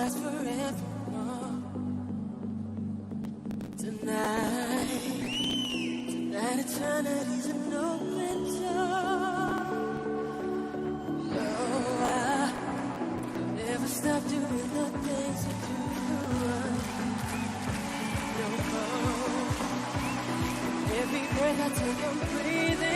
last forevermore. Tonight eternity's an open door. No, I'll never stop doing the things you do. No more. Every breath I take, I'm breathing.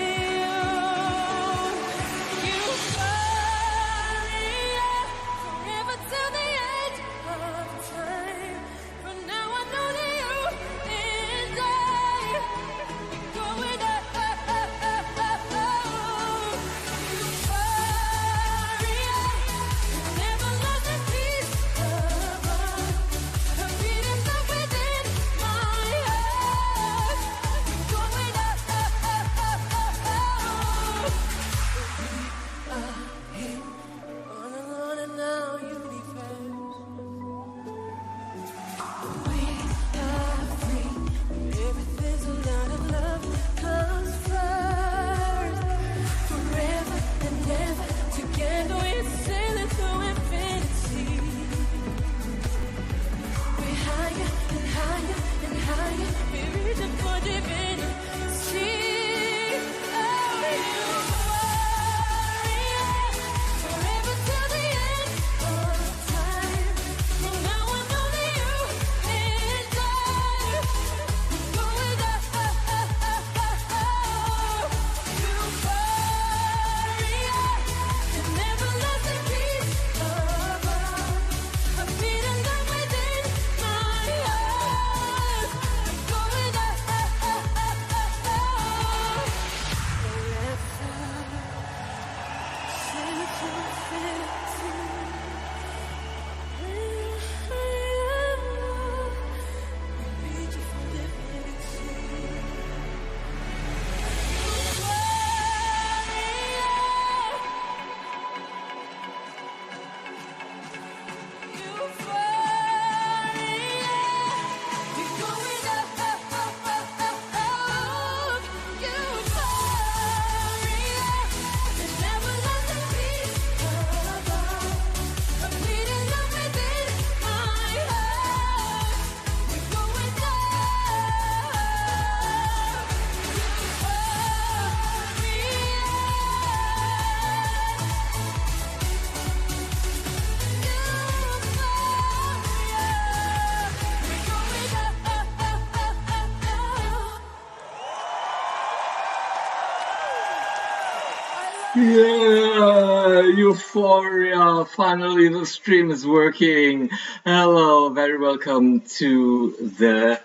Yeah, euphoria. Finally, the stream is working. Hello, very welcome to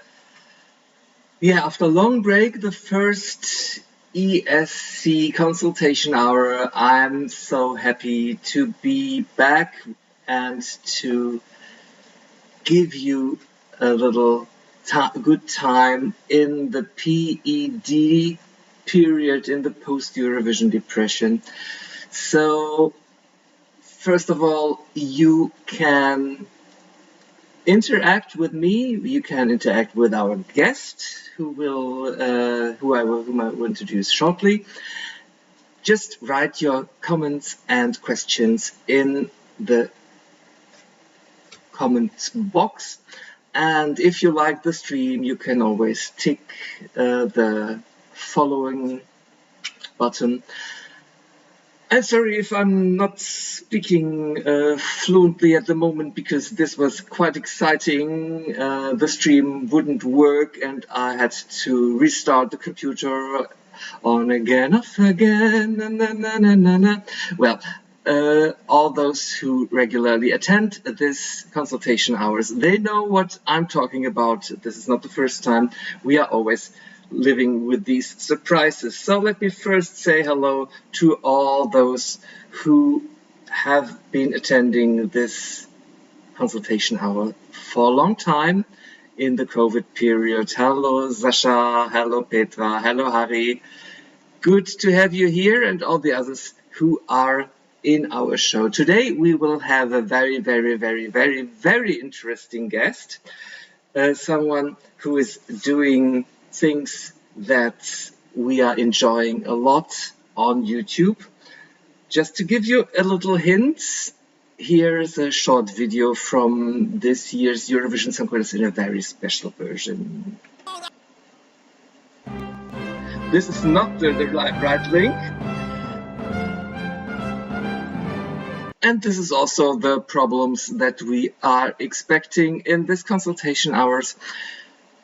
after a long break, the first ESC consultation hour. I'm so happy to be back and to give you a little good time in the PED period, in the post-Eurovision depression. So, first of all, you can interact with me. You can interact with our guest, whom I will introduce shortly. Just write your comments and questions in the comment box. And if you like the stream, you can always tick the following button. And sorry if I'm not speaking fluently at the moment, because this was quite exciting. The stream wouldn't work and I had to restart the computer on again, off again, Well, all those who regularly attend this consultation hours, they know what I'm talking about. This is not the first time. We are always living with these surprises. So let me first say hello to all those who have been attending this consultation hour for a long time in the COVID period. Hello Sasha, hello Petra, hello Harry. Good to have you here, and all the others who are in our show. Today we will have a very, very, very, very, very interesting guest. Someone who is doing things that we are enjoying a lot on YouTube. Just to give you a little hint, here's a short video from this year's Eurovision Song Contest in a very special version. This is not the right link. And this is also the problems that we are expecting in this consultation hours.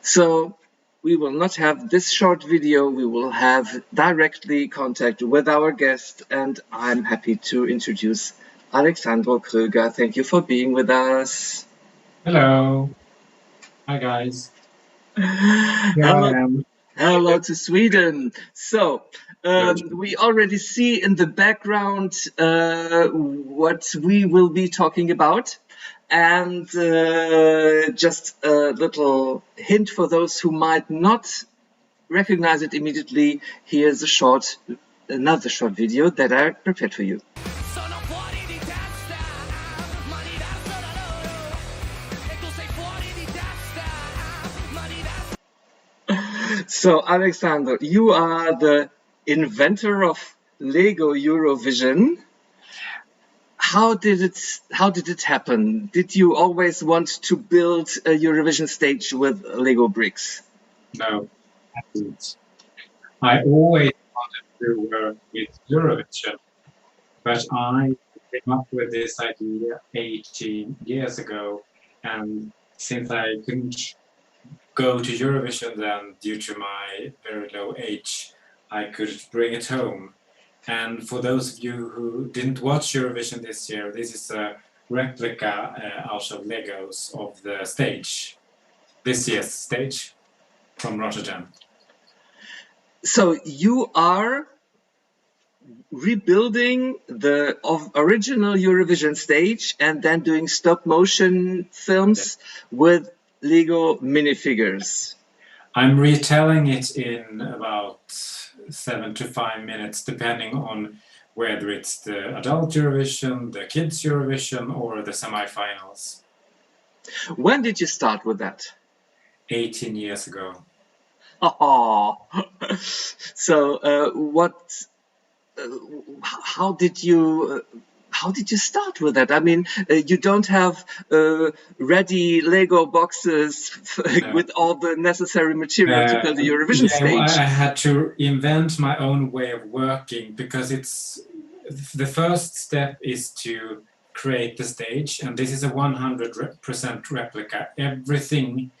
So we will not have this short video, we will have directly contact with our guest, and I'm happy to introduce Alexandro Kröger. Thank you for being with us. Hello. Hi, guys. Here I am. Hello to Sweden. So, we already see in the background what we will be talking about. And just a little hint for those who might not recognize it immediately, here's another short video that I prepared for you. So, Alexander, you are the inventor of Lego Eurovision. How did it happen? Did you always want to build a Eurovision stage with Lego bricks? No, I didn't. I always wanted to work with Eurovision, but I came up with this idea 18 years ago, and since I couldn't go to Eurovision then due to my very low age, I could bring it home. And for those of you who didn't watch Eurovision this year, this is a replica out of Legos of the stage, this year's stage from Rotterdam. So you are rebuilding the original Eurovision stage and then doing stop motion films with Lego minifigures. I'm retelling it in about 7 to 5 minutes, depending on whether it's the adult Eurovision, the kids Eurovision, or the semi-finals. When did you start with that? 18 years ago. Oh, so how did you start with that? I mean, you don't have ready Lego boxes with all the necessary material to build a Eurovision stage. I had to invent my own way of working because the first step is to create the stage, and this is a 100% replica. Everything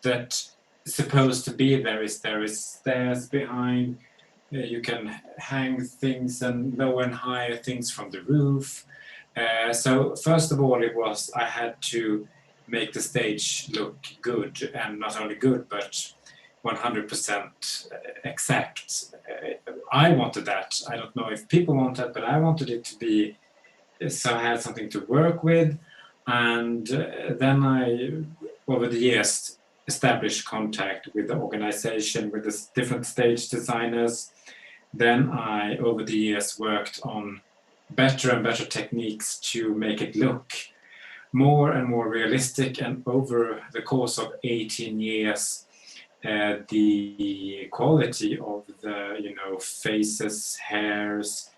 that's supposed to be there is stairs behind. You can hang things and lower and higher things from the roof. So first of all, I had to make the stage look good, and not only good, but 100% exact. I wanted that. I don't know if people want that, but I wanted it to be so I had something to work with. And then I, over the years, established contact with the organization, with the different stage designers. Then I, over the years, worked on better and better techniques to make it look more and more realistic. And over the course of 18 years, the quality of the faces, hairs,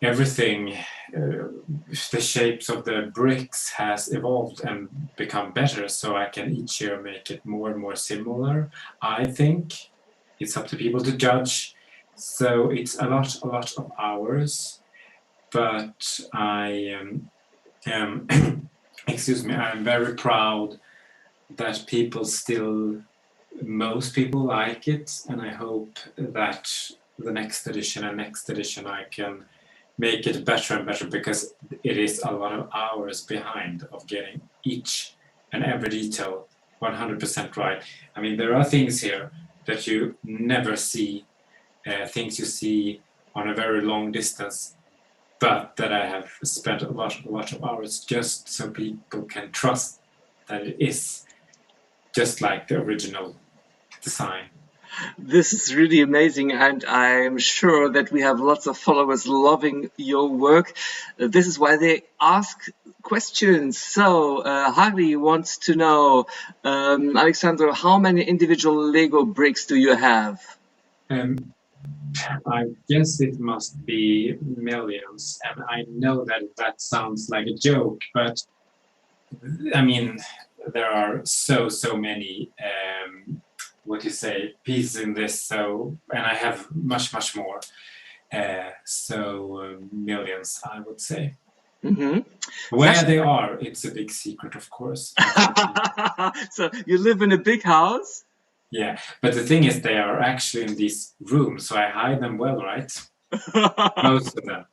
everything, the shapes of the bricks has evolved and become better. So I can each year make it more and more similar. I think it's up to people to judge. So it's a lot of hours, but I am, excuse me, I'm very proud that most people like it, and I hope that the next edition I can make it better and better, because it is a lot of hours behind of getting each and every detail 100% right. I mean, there are things here that you never see, things you see on a very long distance, but that I have spent a lot of hours just so people can trust that it is just like the original design. This is really amazing, and I'm sure that we have lots of followers loving your work. This is why they ask questions. So, Harry wants to know, Alexandro, how many individual Lego bricks do you have? I guess it must be millions, and I know that that sounds like a joke, but I mean, there are so many pieces in this. So, and I have much more. Millions, I would say. Mm-hmm. Where they are, it's a big secret, of course. So you live in a big house? Yeah, but the thing is, they are actually in these rooms, so I hide them well, right? Most of them.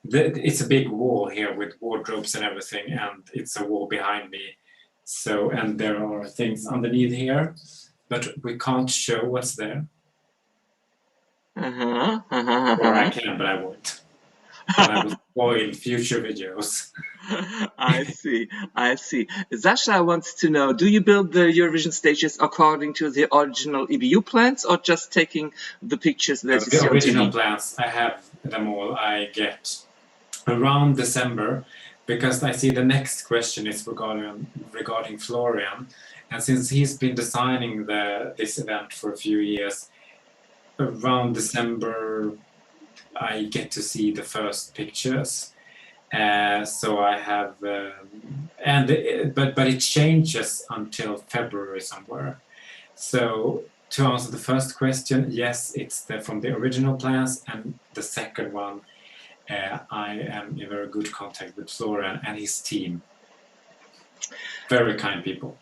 It's a big wall here with wardrobes and everything, and it's a wall behind me. So, and there are things underneath here, but we can't show what's there. Or I can, but I won't. And I will spoil future videos. I see. Sasha wants to know, do you build the Eurovision stages according to the original EBU plans or just taking the pictures that you see The on original TV? plans, I have them all. I get around December, because I see the next question is regarding Florian. And since he's been designing this event for a few years, around December, I get to see the first pictures. So I have, but it changes until February somewhere. So to answer the first question, yes, it's from the original plans, and the second one, I am in very good contact with Florian and his team. Very kind people.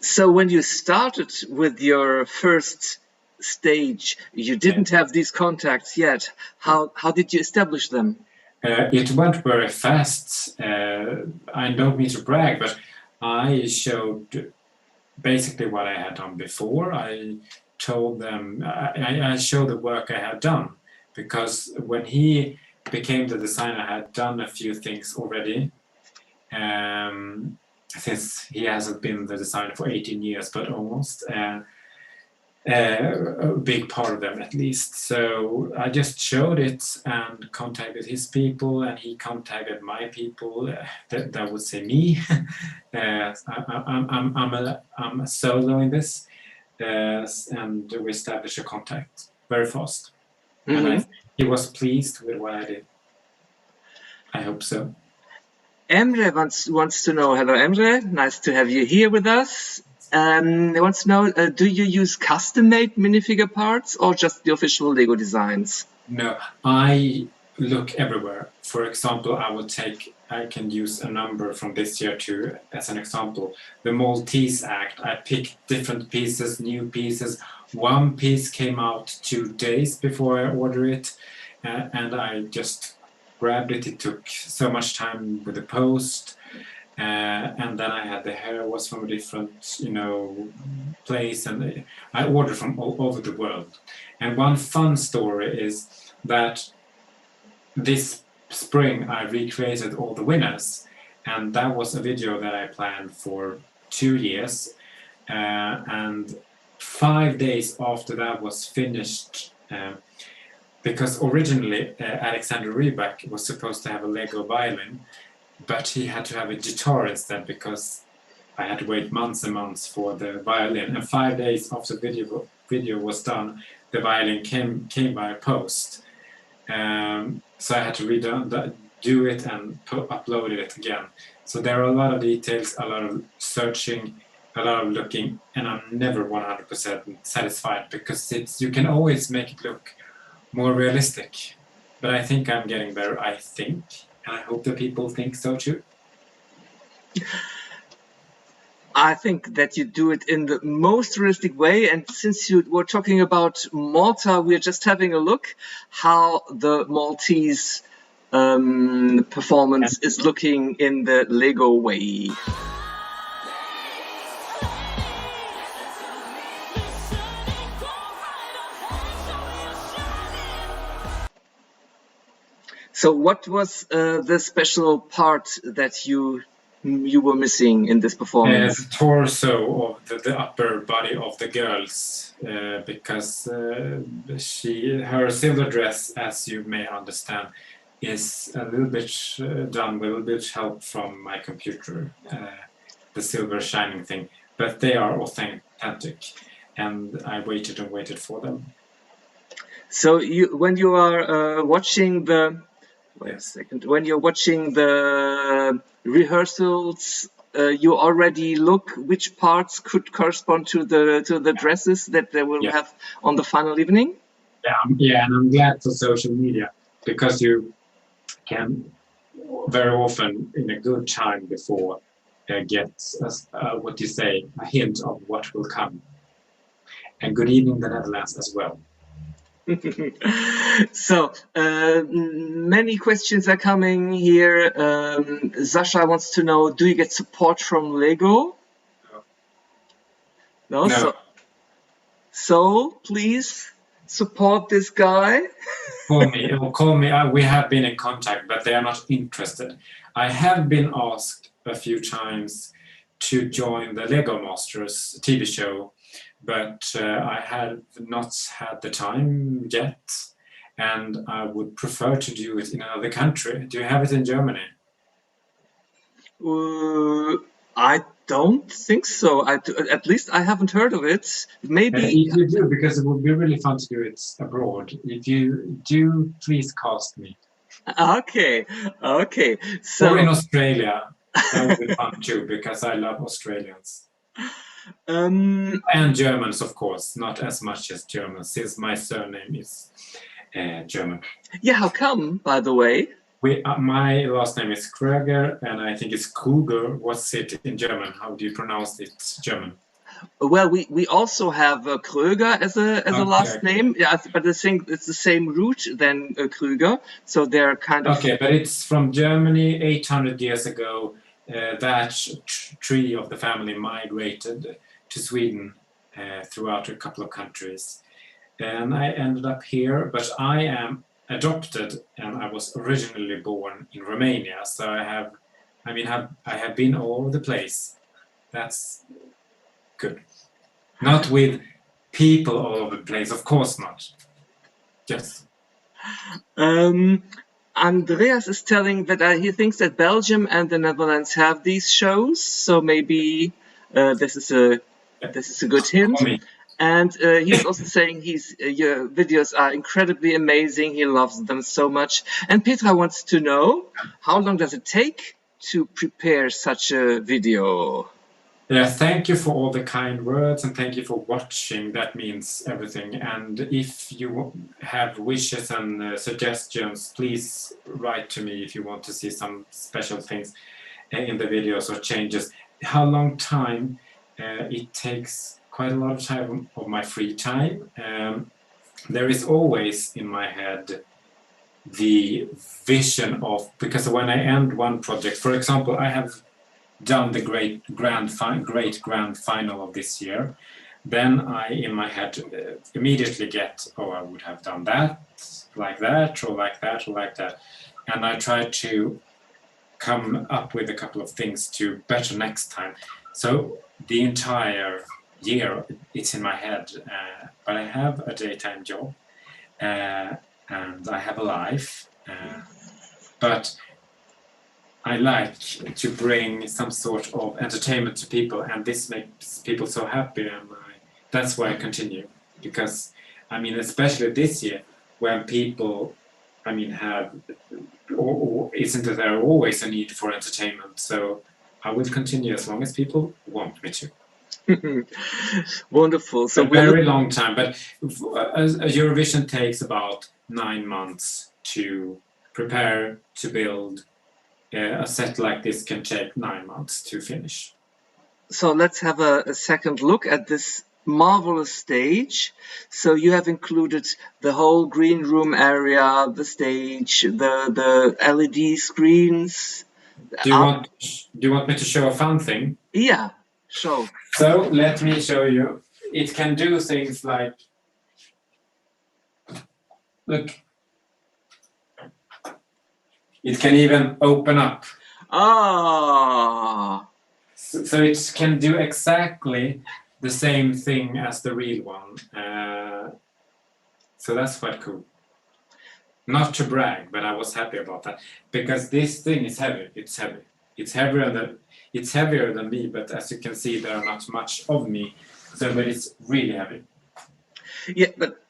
So when you started with your first stage, you didn't have these contacts yet. How did you establish them? It went very fast. I don't mean to brag, but I showed basically what I had done before. I told them, I showed the work I had done, because when he became the designer, I had done a few things already. Since he hasn't been the designer for 18 years, but almost. A big part of them at least. So I just showed it and contacted his people, and he contacted my people. That would say me. I'm a solo in this, and we established a contact very fast. Mm-hmm. And he was pleased with what I did. I hope so. Emre wants to know, hello Emre, nice to have you here with us. He wants to know, do you use custom-made minifigure parts or just the official Lego designs? No, I look everywhere. For example, I can use a number from this year too, as an example. The Maltese Act, I picked different pieces, new pieces. One piece came out 2 days before I ordered it, and I just grabbed it. It took so much time with the post. And then I had the hair was from a different, place, and I ordered from all over the world. And one fun story is that this spring I recreated all the winners, and that was a video that I planned for 2 years, and 5 days after that was finished, because originally Alexandro Kröger was supposed to have a Lego violin, but he had to have a guitar instead, because I had to wait months and months for the violin. And 5 days after the video was done, the violin came by post. So I had to do it and upload it again. So there are a lot of details, a lot of searching, a lot of looking, and I'm never 100% satisfied, because you can always make it look more realistic. But I think I'm getting better, I think. And I hope that people think so too. I think that you do it in the most realistic way. And since you were talking about Malta, we're just having a look how the Maltese performance is looking in the Lego way. So what was the special part that you were missing in this performance? The torso of the upper body of the girls, because her silver dress, as you may understand, is a little bit done with a little bit help from my computer, the silver shining thing, but they are authentic, and I waited and waited for them. So when you are watching the wait a Yes. second, when you're watching the rehearsals, you already look which parts could correspond to the dresses that they will Yeah. have on the final evening. Yeah, and I'm glad for social media because you can very often, in a good time before, get what you say, a hint of what will come. And good evening, the Netherlands as well. So many questions are coming here. Sasha wants to know: do you get support from Lego? No. No. So please support this guy. Call me. We have been in contact, but they are not interested. I have been asked a few times to join the Lego Masters TV show, but I have not had the time yet, and I would prefer to do it in another country. Do you have it in Germany? I don't think so. At least I haven't heard of it. Maybe If you do, because it would be really fun to do it abroad. If you do, please cast me. Okay. So or in Australia, that would be fun too, because I love Australians. And Germans, of course, not as much as Germans, since my surname is German. Yeah, how come, by the way? My last name is Kröger, and I think it's Kröger. What's it in German? How do you pronounce it German? Well, we also have Kröger as a last name. Yeah, but I think it's the same root than Kröger, so they're kind of okay. But it's from Germany. 800 years ago, that tree of the family migrated to Sweden throughout a couple of countries, and I ended up here. But I am adopted, and I was originally born in Romania, so I have been all over the place. That's good. Not with people all over the place, of course not. Yes. Andreas is telling that he thinks that Belgium and the Netherlands have these shows, so maybe this is a good hint. And he's also saying your videos are incredibly amazing. He loves them so much. And Petra wants to know, how long does it take to prepare such a video? Yeah, thank you for all the kind words, and thank you for watching. That means everything. And if you have wishes and suggestions, please write to me if you want to see some special things in the videos or changes. How long time? It takes quite a lot of time of my free time. There is always in my head the vision of, because when I end one project, for example, I have done the great grand final of this year, then I in my head immediately get, I would have done that, or like that, and I try to come up with a couple of things to better next time. So the entire year it's in my head, but I have a daytime job and I have a life, but I like to bring some sort of entertainment to people, and this makes people so happy, and that's why I continue. Because, especially this year, when people, have, isn't there always a need for entertainment? So I will continue as long as people want me to. Wonderful. So a very long time, but Eurovision takes about 9 months to prepare, to build. A set like this can take 9 months to finish. So let's have a second look at this marvelous stage. So you have included the whole green room area, the stage, the LED screens. Do you want me to show a fun thing? Yeah, show. So let me show you. It can do things like, look. It can even open up. Ah. So it can do exactly the same thing as the real one. So that's quite cool. Not to brag, but I was happy about that. Because this thing is heavy. It's heavy. It's heavier than me, but as you can see, there are not much of me. But it's really heavy. Yeah, but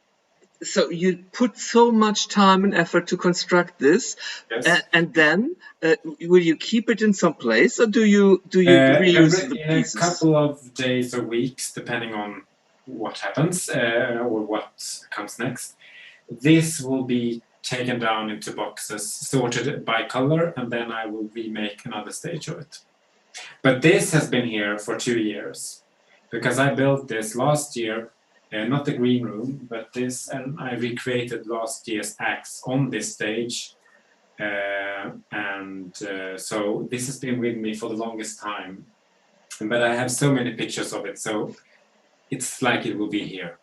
So you put so much time and effort to construct this, Yes. and then will you keep it in some place, or do you reuse the In a pieces? couple of days or weeks, depending on what happens or what comes next, this will be taken down into boxes, sorted by color, and then I will remake another stage of it. But this has been here for 2 years, because I built this last year, not the green room, but this, and I recreated last year's acts on this stage. So this has been with me for the longest time, but I have so many pictures of it, so it's like it will be here.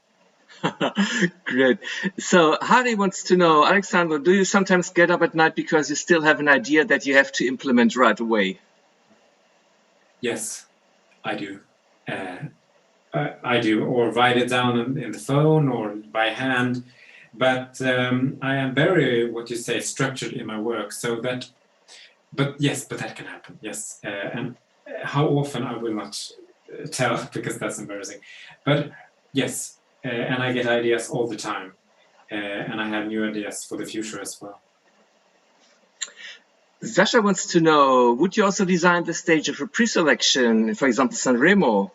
Great. So Harry wants to know, Alexandro, do you sometimes get up at night because you still have an idea that you have to implement right away? Yes, I do. I do, or write it down in the phone or by hand. But I am very, what you say, structured in my work, so that. But yes, but that can happen. Yes, and how often I will not tell because that's embarrassing. But yes, and I get ideas all the time, and I have new ideas for the future as well. Sasha wants to know, would you also design the stage of a pre-selection, for example, Sanremo?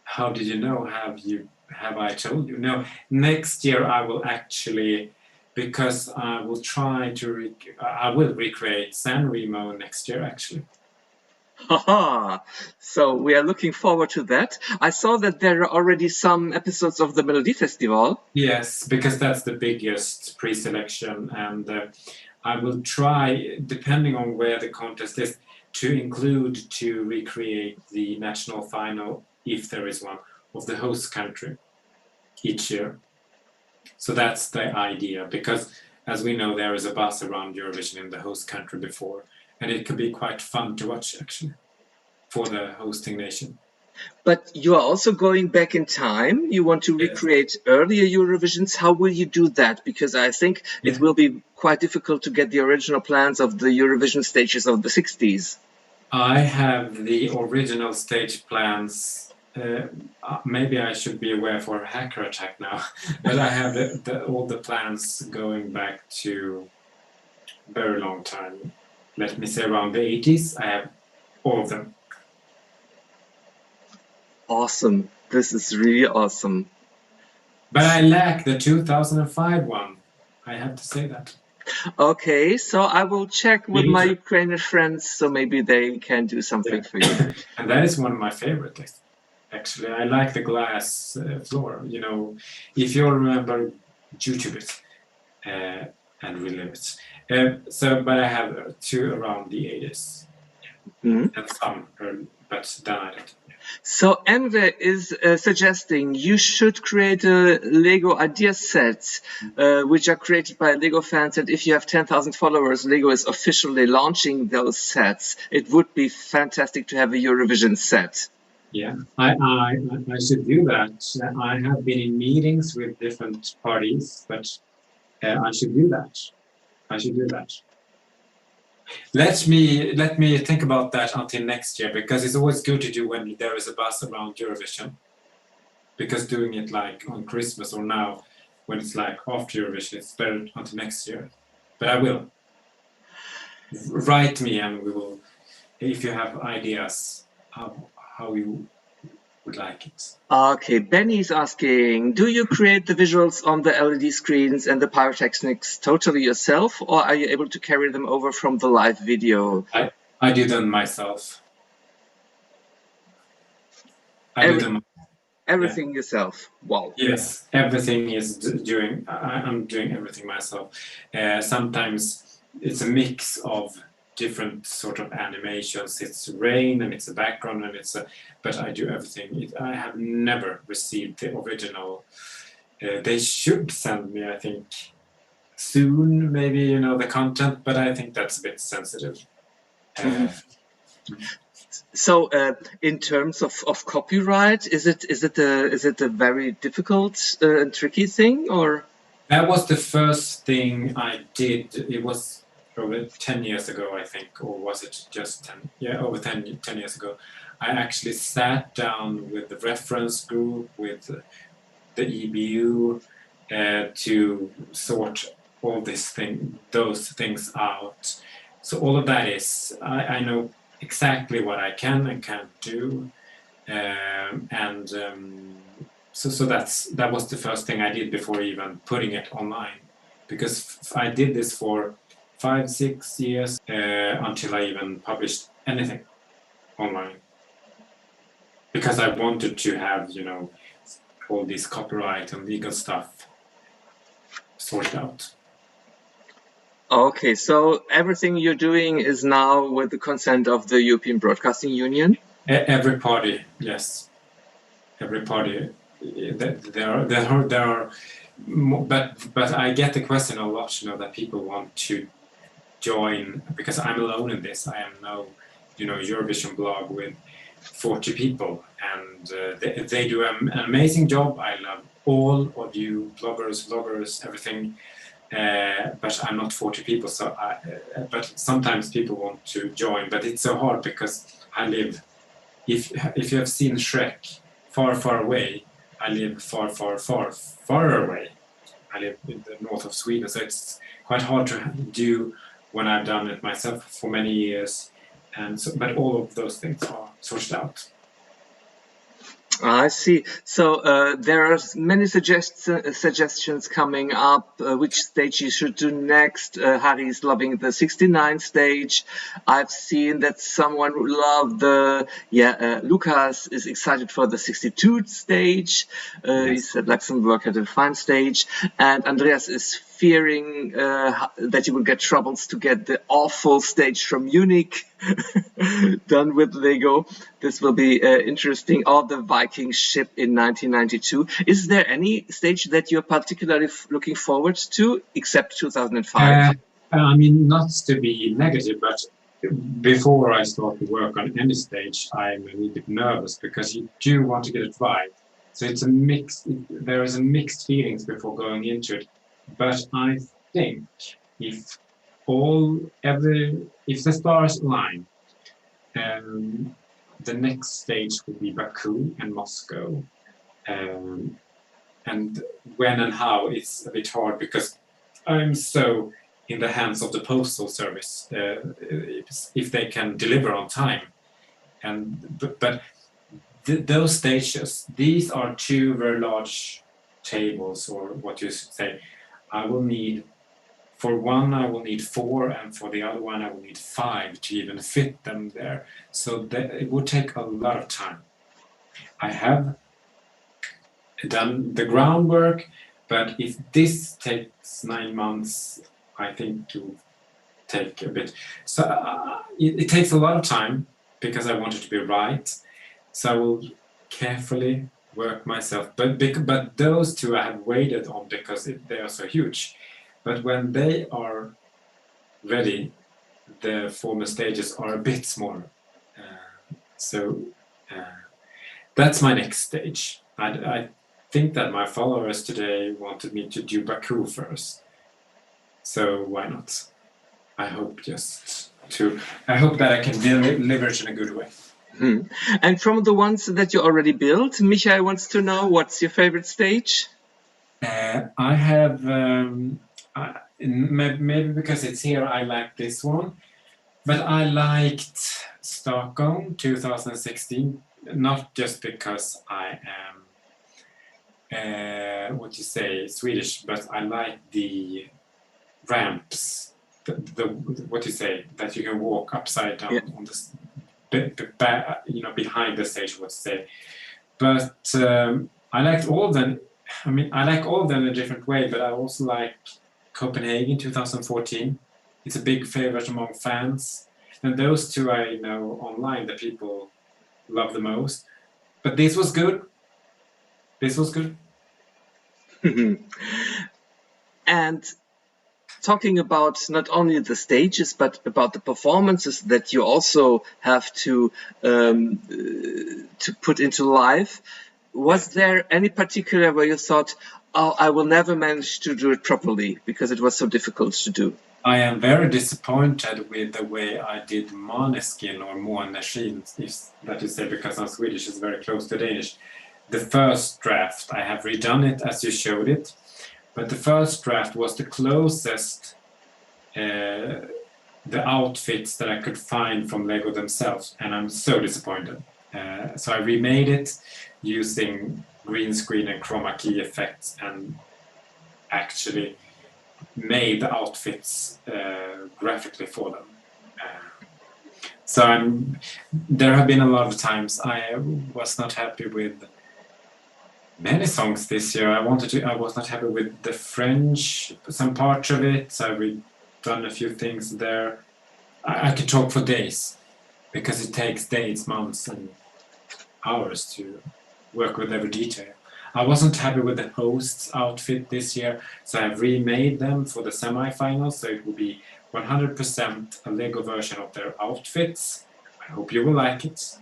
How did you know? Have I told you? No, next year I will actually, because I will try to, I will recreate Sanremo next year actually. Haha! So we are looking forward to that. I saw that there are already some episodes of the Melody Festival. Yes, because that's the biggest pre-selection, and I will try, depending on where the contest is, to recreate the national final, if there is one, of the host country each year. So that's the idea, because as we know, there is a buzz around Eurovision in the host country before, and it could be quite fun to watch actually for the hosting nation. But you are also going back in time. You want to recreate earlier Eurovisions. How will you do that? Because I think it will be quite difficult to get the original plans of the Eurovision stages of the 60s. I have the original stage plans. Maybe I should be aware for a hacker attack now, but I have all the plans going back to a very long time. Let me say around the 80s. I have all of them. Awesome. This is really awesome. But I lack the 2005 one. I have to say that. Okay, so I will check with my Ukrainian friends, so maybe they can do something for you. And that is one of my favorites. Actually, I like the glass floor. You know, if you remember, YouTube it and relive it. But I have two around the 80s, and some, but then I don't. So Enver is suggesting you should create a Lego idea set, which are created by Lego fans, and if you have 10,000 followers, Lego is officially launching those sets. It would be fantastic to have a Eurovision set. Yeah, I should do that. I have been in meetings with different parties, but I should do that. I should do that. Let me think about that until next year, because it's always good to do when there is a buzz around Eurovision. Because doing it like on Christmas or now, when it's like after Eurovision, it's better until next year. But I will. Write me and we will, if you have ideas how you would like it. Okay, Benny's asking, do you create the visuals on the LED screens and the pyrotechnics totally yourself, or are you able to carry them over from the live video? I do them myself. Everything yourself. Wow. Yes, everything is I'm doing everything myself. Sometimes it's a mix of different sort of animations. It's rain and it's a background and but I do everything. I have never received the original. They should send me, I think, soon, maybe, the content, but I think that's a bit sensitive. So, in terms of copyright, is it a very difficult and tricky thing, or? That was the first thing I did. It was over 10 years ago, I think, or was it just 10? Yeah, over 10 years ago. I actually sat down with the reference group, with the EBU, to sort those things out. So all of that is, I know exactly what I can and can't do, so that was the first thing I did before even putting it online, because I did this for 5-6 years until I even published anything online, because I wanted to have, you know, all this copyright and legal stuff sorted out. Okay, so everything you're doing is now with the consent of the European Broadcasting Union? Every party, yes. Every party. There are, but I get the question a lot, you know, that people want to join, because I'm alone in this. I am no, you know, Eurovision blog with 40 people, and they do an amazing job. I love all of you bloggers, vloggers, everything. But I'm not 40 people, so but sometimes people want to join, but it's so hard because I live, if you have seen Shrek, far, far away, I live far, far, far, far away. I live in the north of Sweden, so it's quite hard to do when I've done it myself for many years, and so, but all of those things are sorted out. I see. So there are many suggestions coming up, which stage you should do next. Harry is loving the 69 stage. I've seen that someone loved the, Lucas is excited for the 62 stage. Yes. He said Luxembourg had a fine stage. And Andreas is fearing that you will get troubles to get the awful stage from Munich done with Lego. This will be interesting. Or the Viking ship in 1992. Is there any stage that you're particularly looking forward to, except 2005? I mean, not to be negative, but before I start to work on any stage, I'm a little bit nervous because you do want to get it right. So it's a mix. There is a mixed feelings before going into it. But I think if the stars align, the next stage will be Baku and Moscow. And when and how, it's a bit hard because I'm so in the hands of the postal service if they can deliver on time. But those stages, these are two very large tables, or what you say. I will need, for one I will need 4, and for the other one I will need 5 to even fit them there. So it would take a lot of time. I have done the groundwork, but if this takes 9 months, I think it will take a bit. So it takes a lot of time because I want it to be right. So I will carefully work myself. But those two I have waited on because they are so huge. But when they are ready, the former stages are a bit smaller. So that's my next stage. I think that my followers today wanted me to do Baku first. So why not? I hope that I can deliver it in a good way. And from the ones that you already built, Michael wants to know, what's your favorite stage? I have, maybe because it's here, I like this one. But I liked Stockholm 2016, not just because I am, Swedish, but I like the ramps, that you can walk upside down on the, behind the stage, But I liked all of them. I mean, I like all of them in a different way, but I also like Copenhagen 2014. It's a big favorite among fans. And those two I know online that people love the most. But this was good. And talking about not only the stages, but about the performances that you also have to put into live. Was there any particular where you thought, oh, I will never manage to do it properly because it was so difficult to do? I am very disappointed with the way I did Måneskin or Måneskin, that you say, because I'm Swedish, is very close to Danish. The first draft, I have redone it as you showed it, But the first draft was the closest the outfits that I could find from Lego themselves, and I'm so disappointed. So I remade it using green screen and chroma key effects, and actually made the outfits graphically for them. So there have been a lot of times I was not happy with many songs this year. I was not happy with the French, some parts of it. So we've done a few things there. I could talk for days because it takes days, months, and hours to work with every detail. I wasn't happy with the host's outfit this year, so I've remade them for the semi-finals. So it will be 100% a Lego version of their outfits. I hope you will like it.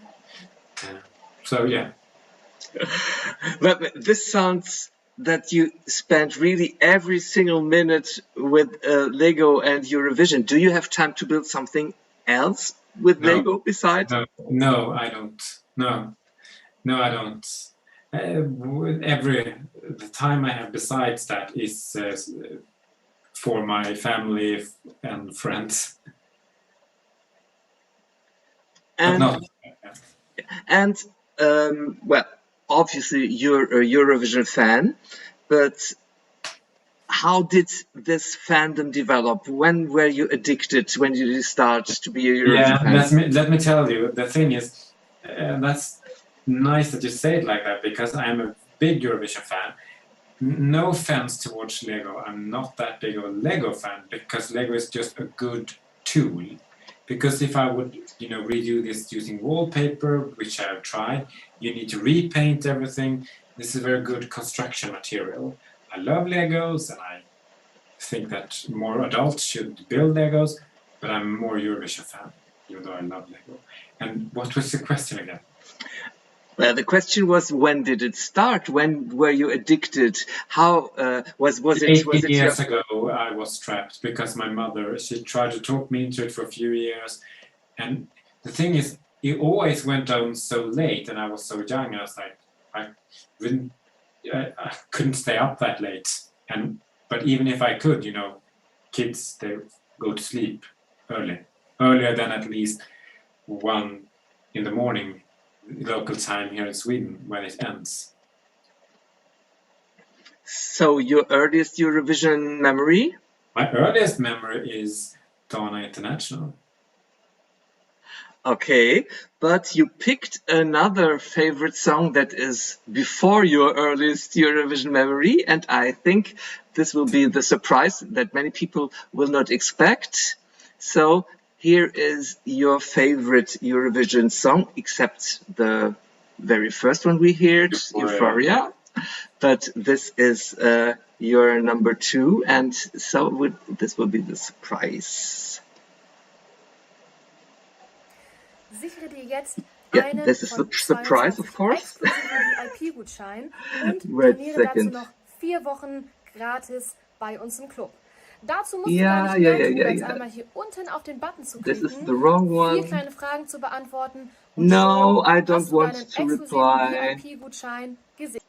So yeah. But this sounds that you spent really every single minute with Lego and Eurovision. Do you have time to build something else with Lego besides? No, I don't. No, I don't. The time I have besides that is for my family and friends. And well, obviously you're a Eurovision fan, but how did this fandom develop? When were you addicted? When did you start to be a Eurovision fan? Let me tell you, the thing is, that's nice that you say it like that, because I'm a big Eurovision fan. No offense towards Lego, I'm not that big of a Lego fan, because Lego is just a good tool. Because if I would, redo this using wallpaper, which I've tried, you need to repaint everything. This is a very good construction material. I love Legos, and I think that more adults should build Legos, but I'm more Eurovision fan, even though I love Lego. And what was the question again? Well, the question was, when did it start? When were you addicted? How was it? 18 years ago, I was trapped because my mother, she tried to talk me into it for a few years. And the thing is, it always went on so late, and I was so young. I was like, I couldn't stay up that late. But even if I could, kids, they go to sleep earlier than at least 1 in the morning. Local time here in Sweden when it ends. So your earliest Eurovision memory? My earliest memory is Dana International. Okay, but you picked another favorite song that is before your earliest Eurovision memory, and I think this will be the surprise that many people will not expect. So here is your favorite Eurovision song, except the very first one we heard, Euphoria. But this is your number 2, and so this will be the surprise. Sichere dir jetzt Yeah, this is the surprise, of course. VIP-Gutschein und trainiere dazu noch 4 Wochen gratis bei uns im Club. Dazu musst du gar nicht mehr tun, als einmal hier unten auf den Button zu klicken, This is the wrong one. 4 kleine Fragen zu beantworten und no, schon I don't hast du want deinen to exklusiven reply. VIP-Gutschein gesichert.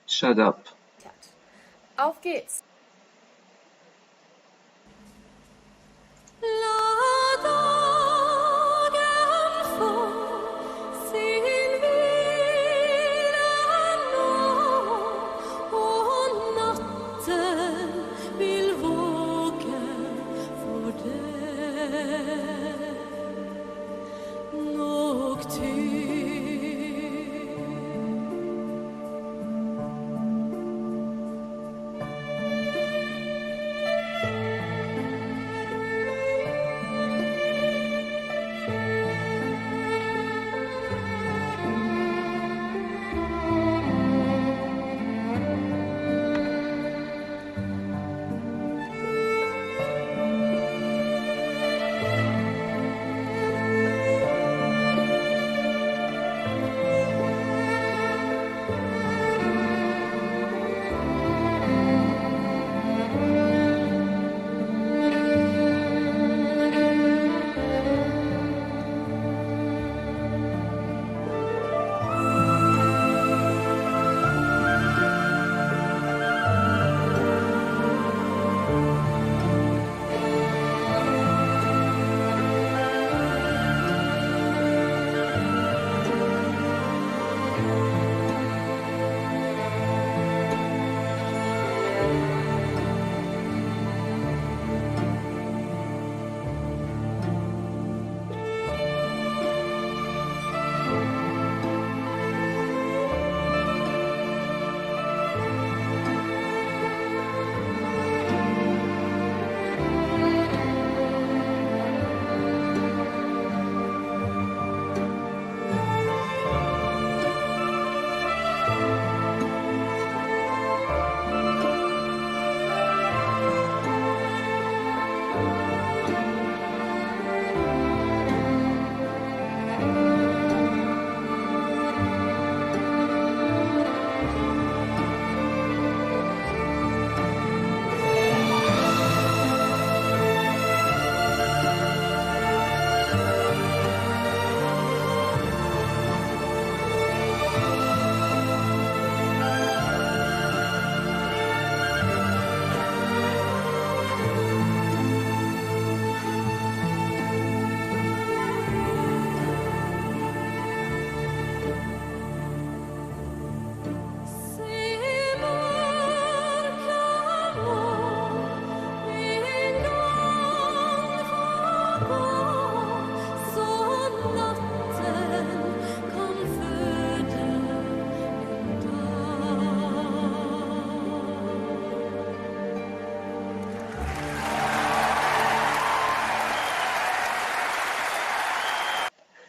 Shut up. Auf geht's!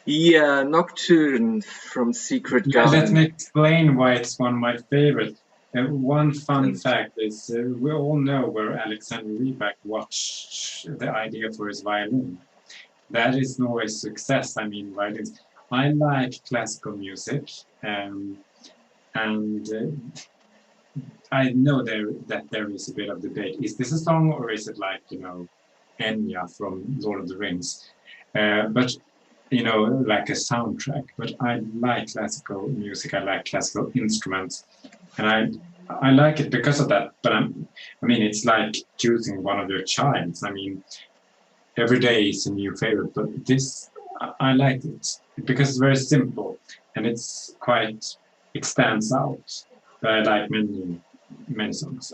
Yeah, Nocturne from Secret Garden. Let me explain why it's one of my favorites. One fun fact is we all know where Alexandro Kröger watched the idea for his violin. That is Norway's success. I mean, violins. I like classical music, and I know that there is a bit of debate. Is this a song or is it like, Enya from Lord of the Rings? But like a soundtrack. But I like classical music. I like classical instruments, and I like it because of that. But it's like choosing one of your childs. I mean, every day is a new favorite. But this, I like it because it's very simple and it stands out. But I like many songs.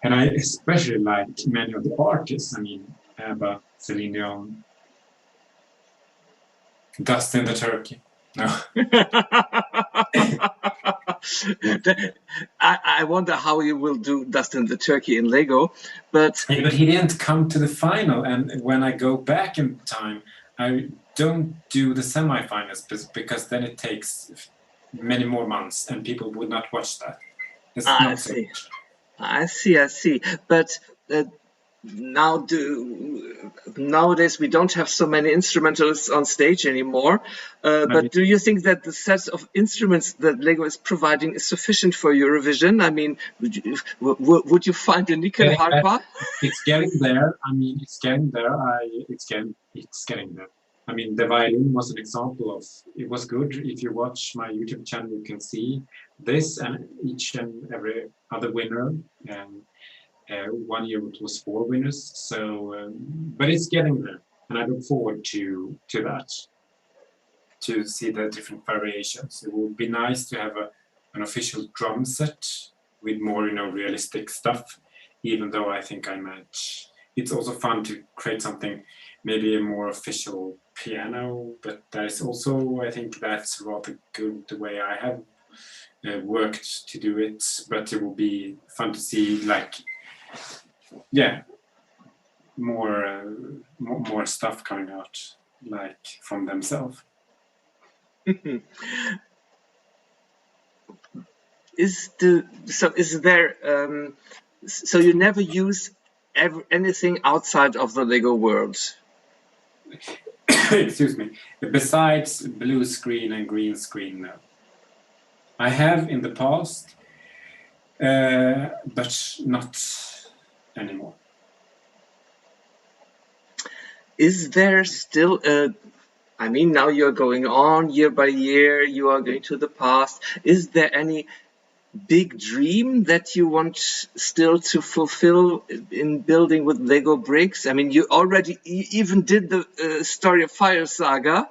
And I especially like many of the artists. ABBA, Celine Dion, Dustin the Turkey. No. I wonder how you will do Dustin the Turkey in Lego, but he didn't come to the final. And when I go back in time, I don't do the semifinals because then it takes many more months and people would not watch that. I see. But nowadays we don't have so many instrumentalists on stage anymore. But do you think that the set of instruments that Lego is providing is sufficient for Eurovision? Would you find a nickel harpa? It's getting there. It's getting there. It's getting there. The violin was an example of it was good. If you watch my YouTube channel, you can see this and each and every other winner. One year it was 4 winners. So, but it's getting there, and I look forward to that. To see the different variations. It would be nice to have an official drum set with more, realistic stuff. Even though I think it's also fun to create something, maybe a more official piano, but there's also, I think that's rather good the way I have worked to do it, but it will be fun to see more stuff coming out from themselves. So you never use anything outside of the Lego world? Excuse me. Besides blue screen and green screen, no. I have in the past, but not anymore. Is there still now you're going on year by year, you are going to the past. Is there any big dream that you want still to fulfill in building with Lego bricks? You already even did the story of Fire Saga.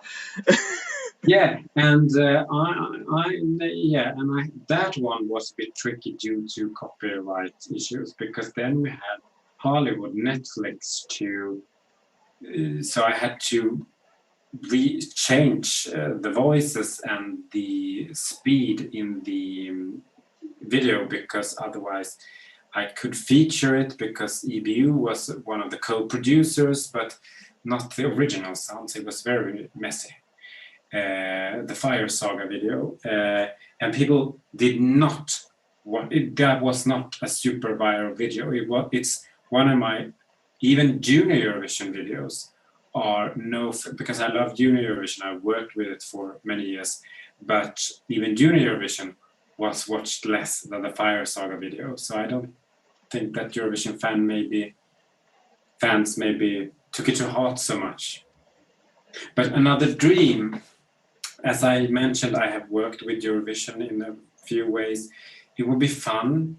Yeah, and that one was a bit tricky due to copyright issues, because then we had Hollywood, Netflix so I had to change the voices and the speed in the video, because otherwise I could feature it, because EBU was one of the co-producers, but not the original sounds. It was very messy. The Fire Saga video, and people did not want it. That was not a super viral video. It's one of my even Junior Eurovision videos because I love Junior Eurovision. I've worked with it for many years, but even Junior Eurovision was watched less than the Fire Saga video. So I don't think that Eurovision fans maybe took it to heart so much. But another dream, as I mentioned, I have worked with Eurovision in a few ways. It would be fun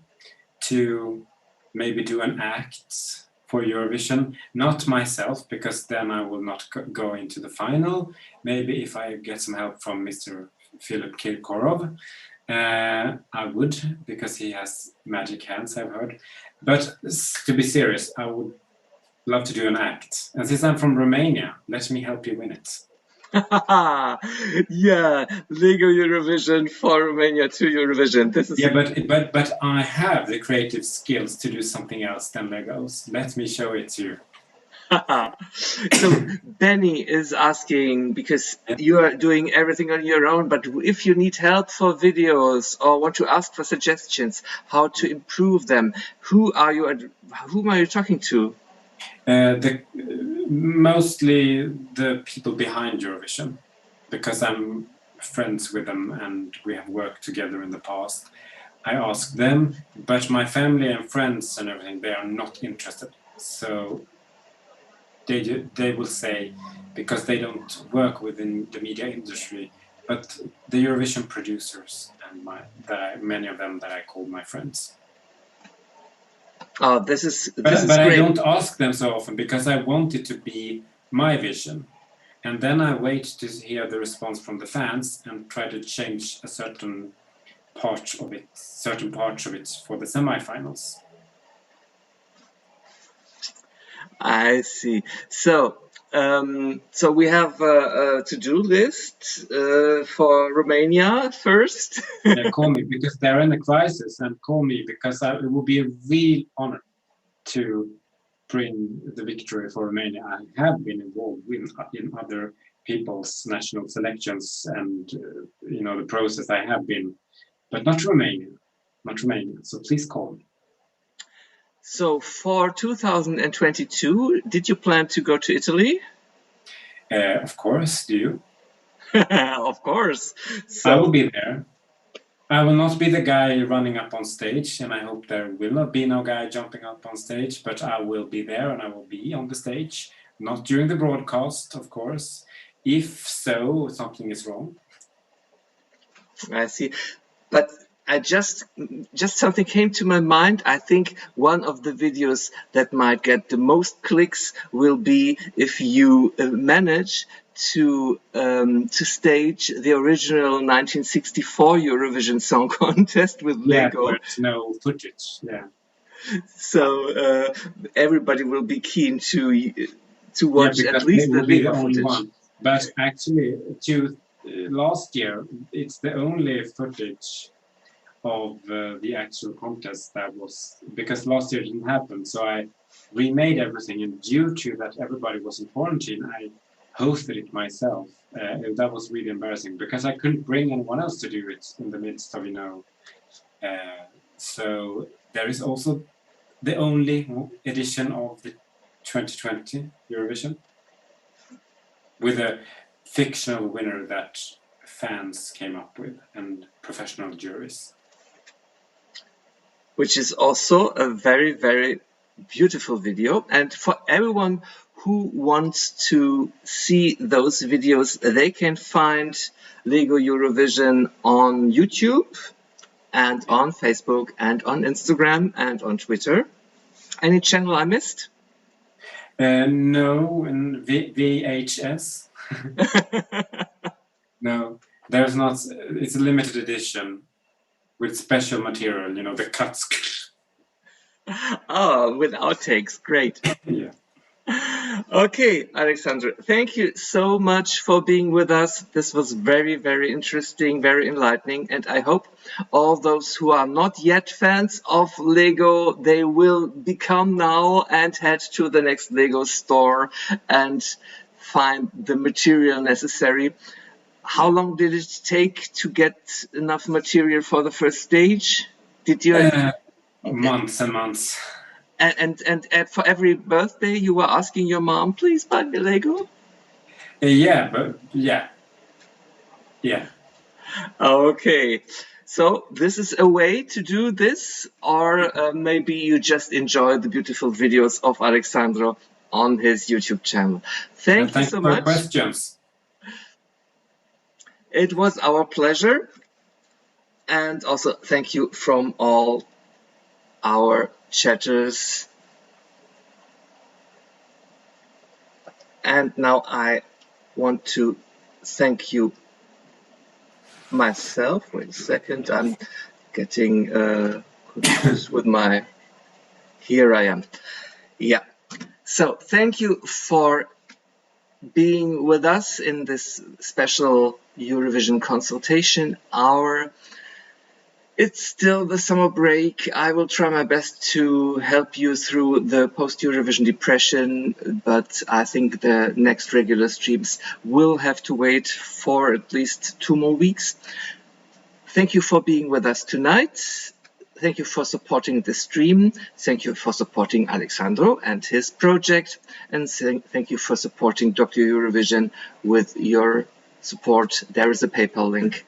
to maybe do an act for Eurovision, not myself, because then I will not go into the final. Maybe if I get some help from Mr. Philip Kirkorov, I would, because he has magic hands, I've heard. But to be serious, I would love to do an act. And since I'm from Romania, let me help you win it. Yeah, Lego Eurovision for Romania to Eurovision. This is but I have the creative skills to do something else than Legos. Let me show it to you. So Benny is asking, because you are doing everything on your own, but if you need help for videos or want to ask for suggestions, how to improve them, whom are you talking to? Mostly the people behind Eurovision, because I'm friends with them and we have worked together in the past. I ask them, but my family and friends and everything, they are not interested. So they will say, because they don't work within the media industry, but the Eurovision producers and many of them that I call my friends. Oh, this is but great. I don't ask them so often because I want it to be my vision. And then I wait to hear the response from the fans and try to change a certain parts of it for the semifinals. I see. So we have a to-do list for Romania first. Yeah, call me because they're in a crisis, and call me because it will be a real honor to bring the victory for Romania. I have been involved in other people's national selections and the process I have been, but not Romania. So please call me. So for 2022, did you plan to go to Italy? Of course, do you? Of course. So I will be there. I will not be the guy running up on stage, and I hope there will not be no guy jumping up on stage, but I will be there and I will be on the stage, not during the broadcast, of course. If so, something is wrong. I see. But I just something came to my mind. I think one of the videos that might get the most clicks will be if you manage to stage the original 1964 Eurovision Song Contest with Lego. Yeah, but no footage. Yeah. So everybody will be keen to watch at least the Lego footage. One. But actually, last year, it's the only footage of the actual contest that was, because last year didn't happen, so I remade everything, and due to that everybody was in quarantine, I hosted it myself. That was really embarrassing because I couldn't bring anyone else to do it in the midst of so there is also the only edition of the 2020 Eurovision with a fictional winner that fans came up with and professional juries. Which is also a very, very beautiful video. And for everyone who wants to see those videos, they can find Lego Eurovision on YouTube and on Facebook and on Instagram and on Twitter. Any channel I missed? No, in VHS. No, there's not. It's a limited edition with special material, the cuts. Oh, with outtakes, great. Yeah. Okay, Alexandro, thank you so much for being with us. This was very, very interesting, very enlightening, and I hope all those who are not yet fans of Lego, they will become now and head to the next Lego store and find the material necessary. How long did it take to get enough material for the first stage? Did you? Months and months. And for every birthday, you were asking your mom, please buy me Lego? Yeah. Okay. So this is a way to do this, or maybe you just enjoy the beautiful videos of Alexandro on his YouTube channel. Thank you so much. For questions. It was our pleasure. And also thank you from all our chatters. And now I want to thank you myself. Wait a second, I'm getting confused with my... Here I am. Yeah. So thank you for being with us in this special Eurovision consultation hour. It's still the summer break. I will try my best to help you through the post-Eurovision depression, but I think the next regular streams will have to wait for at least 2 more weeks. Thank you for being with us tonight. Thank you for supporting the stream. Thank you for supporting Alexandro and his project. And thank you for supporting Dr. Eurovision with your support. There is a PayPal link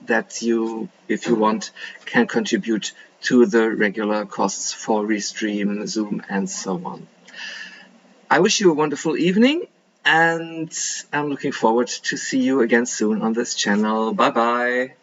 that you, if you want, can contribute to the regular costs for Restream, Zoom, and so on. I wish you a wonderful evening, and I'm looking forward to see you again soon on this channel. Bye-bye.